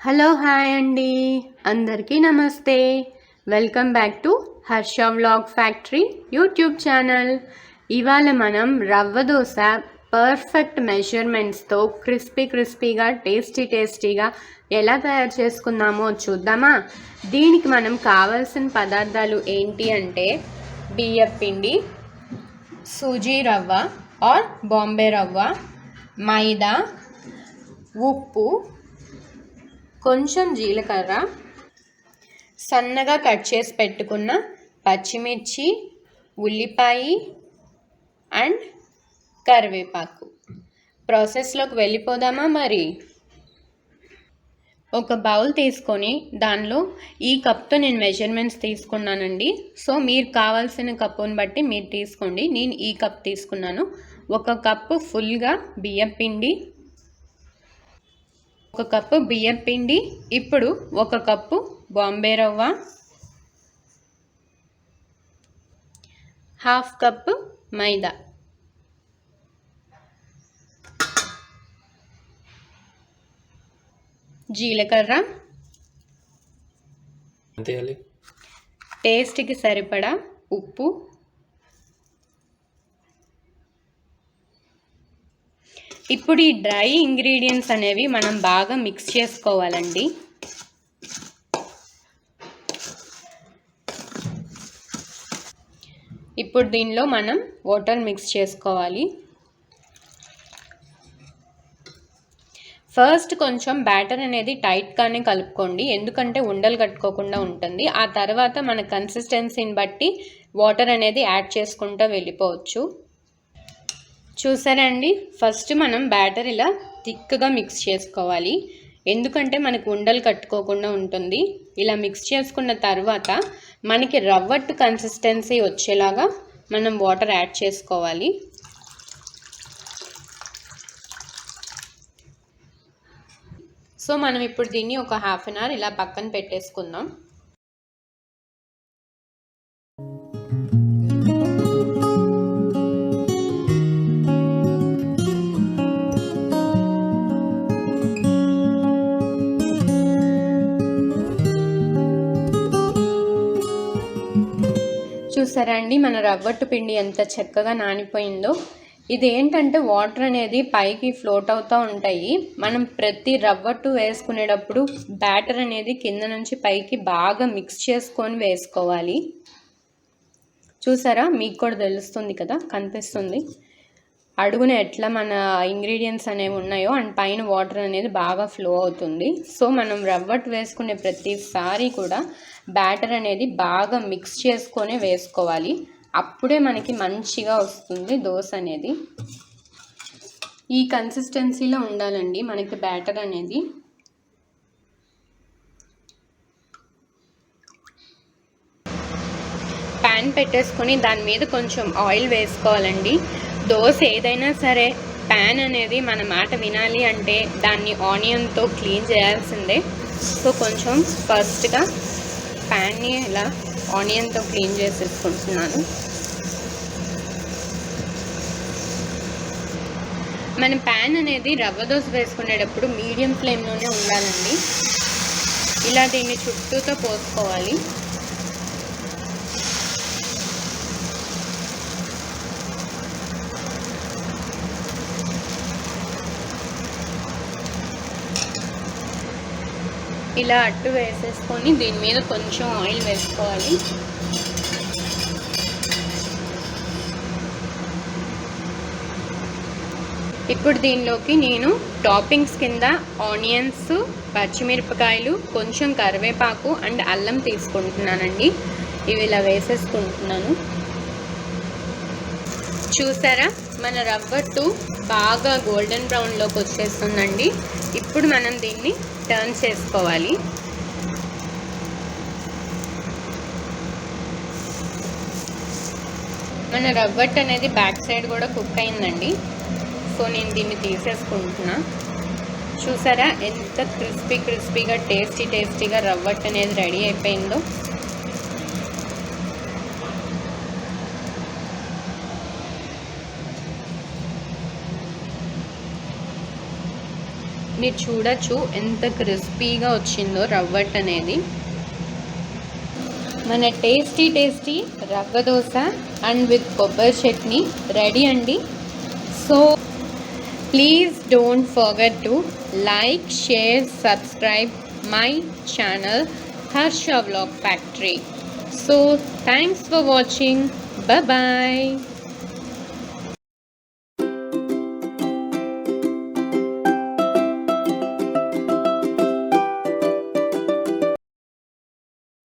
Hello hi అండి, అందరికీ నమస్తే. Welcome back to Harsha vlog factory YouTube channel. ఇవాళ మనం రవ్వ దోశ పర్ఫెక్ట్ మెజర్మెంట్స్తో క్రిస్పీగా టేస్టీగా ఎలా తయారు చేసుకుందామో చూద్దామా. దీనికి మనం కావాల్సిన పదార్థాలు ఏంటి అంటే బియ్యం పిండి, సూజీ రవ్వ ఆర్ బాంబే రవ్వ, మైదా, ఉప్పు, కొంచెం జీలకర్ర, సన్నగా కట్ చేసి పెట్టుకున్న పచ్చిమిర్చి, ఉల్లిపాయ అండ్ కరివేపాకు. ప్రాసెస్లోకి వెళ్ళిపోదామా మరి. ఒక బౌల్ తీసుకొని దానిలో ఈ కప్తో నేను మెజర్మెంట్స్ తీసుకున్నానండి. సో మీరు కావాల్సిన కప్పుని బట్టి మీరు తీసుకోండి. నేను ఈ కప్ తీసుకున్నాను. 1 కప్పు ఫుల్గా బియ్యం పిండి, 1 కప్పు బియ్యం పిండి. ఇప్పుడు 1 కప్పు బాంబే రవ్వ, 1/2 కప్పు మైదా, జీలకర్ర, టేస్ట్కి సరిపడా ఉప్పు, ఇప్పుడు ఈ డ్రై ఇంగ్రీడియంట్స్ అనేవి మనం బాగా మిక్స్ చేసుకోవాలండి. ఇప్పుడు దీనిలో మనం వాటర్ మిక్స్ చేసుకోవాలి. ఫస్ట్ కొంచెం బ్యాటర్ అనేది టైట్గానే కలుపుకోండి, ఎందుకంటే ఉండలు కట్టుకోకుండా ఉంటుంది. ఆ తర్వాత మన కన్సిస్టెన్సీని బట్టి వాటర్ అనేది యాడ్ చేసుకుంటూ వెళ్ళిపోవచ్చు. చూసారండి, ఫస్ట్ మనం బ్యాటర్ ఇలా థిక్గా మిక్స్ చేసుకోవాలి, ఎందుకంటే మనకు ఉండలు కట్టుకోకుండా ఉంటుంది. ఇలా మిక్స్ చేసుకున్న తర్వాత మనకి రవ్వట్టు కన్సిస్టెన్సీ వచ్చేలాగా మనం వాటర్ యాడ్ చేసుకోవాలి. సో మనం ఇప్పుడు దీన్ని ఒక 1/2 అన్ అవర్ ఇలా పక్కన పెట్టేసుకుందాం. చూసారా అండి, మన రవ్వట్టు పిండి ఎంత చక్కగా నానిపోయిందో. ఇది ఏంటంటే వాటర్ అనేది పైకి ఫ్లోట్ అవుతూ ఉంటాయి. మనం ప్రతి రవ్వట్టు వేసుకునేటప్పుడు బ్యాటర్ అనేది కింద నుంచి పైకి బాగా మిక్స్ చేసుకొని వేసుకోవాలి. చూసారా, మీకు కూడా తెలుస్తుంది కదా, కనిపిస్తుంది అడుగున ఎట్లా మన ఇంగ్రీడియంట్స్ అనేవి ఉన్నాయో అండ్ పైన వాటర్ అనేది బాగా ఫ్లో అవుతుంది. సో మనం రవ్వట్టు వేసుకునే ప్రతిసారి కూడా బ్యాటర్ అనేది బాగా మిక్స్ చేసుకొని వేసుకోవాలి. అప్పుడే మనకి మంచిగా వస్తుంది దోశ అనేది. ఈ కన్సిస్టెన్సీలో ఉండాలండి మనకి బ్యాటర్ అనేది. ప్యాన్ పెట్టేసుకొని దాని మీద కొంచెం ఆయిల్ వేసుకోవాలండి. దోశ ఏదైనా సరే ప్యాన్ అనేది మన మాట వినాలి అంటే దాన్ని ఆనియన్తో క్లీన్ చేయాల్సిందే. సో కొంచెం ఫస్ట్గా ప్యాన్ని ఇలా ఆనియన్తో క్లీన్ చేసేసుకుంటున్నాను. మన ప్యాన్ అనేది రవ్వ దోశ వేసుకునేటప్పుడు మీడియం ఫ్లేమ్లోనే ఉండాలండి. ఇలా దీన్ని చుట్టూతో పోసుకోవాలి. ఇలా అట్టు వేసేసుకొని దీని మీద కొంచెం ఆయిల్ వేసుకోవాలి. ఇప్పుడు దీనిలోకి నేను టాపింగ్స్ కింద ఆనియన్స్, పచ్చిమిరపకాయలు, కొంచెం కరివేపాకు అండ్ అల్లం తీసుకుంటున్నానండి. ఇవి ఇలా వేసేసుకుంటున్నాను. చూసారా, మన రవ్వట్టు బాగా గోల్డెన్ బ్రౌన్లోకి వచ్చేస్తుందండి. ఇప్పుడు మనం దీన్ని టర్న్ చేసుకోవాలి. మన రవ్వట్టు అనేది బ్యాక్ సైడ్ కూడా కుక్ అయిందండి. సో నేను దీన్ని తీసేసుకుంటున్నా. చూసారా ఎంత క్రిస్పీగా టేస్టీగా రవ్వట్టు అనేది రెడీ అయిపోయిందో. మీరు చూడొచ్చు ఎంత క్రిస్పీగా వచ్చిందో రవ్వట్ అనేది. మన tasty rava dosa and with కొబ్బరి చట్నీ రెడీ అండి. So please don't forget to like, share, subscribe my channel Harsha Vlog Factory. So thanks for watching. Bye bye.